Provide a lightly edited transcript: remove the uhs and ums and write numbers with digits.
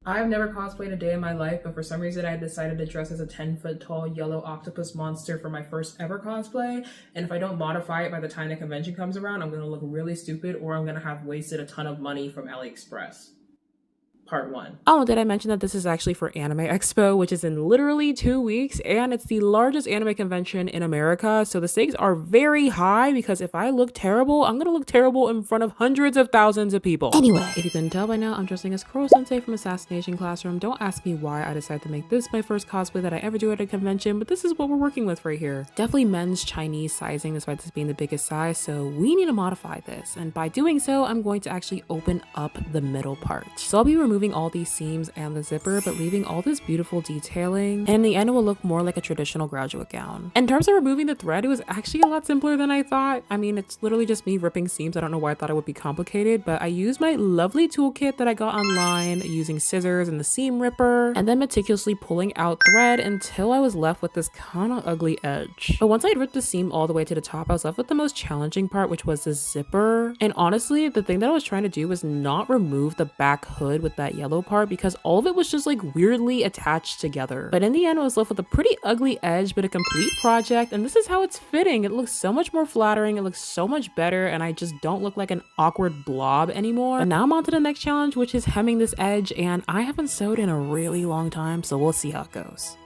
I've never cosplayed a day in my life, but for some reason I decided to dress as a 10-foot tall yellow octopus monster for my first ever cosplay. And if I don't modify it by the time the convention comes around, I'm gonna look really stupid or I'm gonna have wasted a ton of money from AliExpress. Part 1. Oh, did I mention that this is actually for Anime Expo, which is in literally 2 weeks, and it's the largest anime convention in America, so the stakes are very high because if I look terrible, I'm gonna look terrible in front of hundreds of thousands of people. Anyway, if you couldn't tell by now, I'm dressing as Kuro-sensei from Assassination Classroom. Don't ask me why I decided to make this my first cosplay that I ever do at a convention, but this is what we're working with right here. Definitely men's Chinese sizing, despite this being the biggest size, so we need to modify this, and by doing so, I'm going to actually open up the middle part. So I'll be removing all these seams and the zipper, but leaving all this beautiful detailing, and in the end it will look more like a traditional graduate gown. In terms of removing the thread, it was actually a lot simpler than I thought. I mean, it's literally just me ripping seams. I don't know why I thought it would be complicated, but I used my lovely toolkit that I got online using scissors and the seam ripper, and then meticulously pulling out thread until I was left with this kind of ugly edge. But once I'd ripped the seam all the way to the top, I was left with the most challenging part, which was the zipper. And honestly, the thing that I was trying to do was not remove the back hood with that yellow part because all of it was just like weirdly attached together. But in the end, I was left with a pretty ugly edge, but a complete project, and this is how it's fitting. It looks so much more flattering, it looks so much better, and I just don't look like an awkward blob anymore. But now I'm on to the next challenge, which is hemming this edge, and I haven't sewed in a really long time, so we'll see how it goes.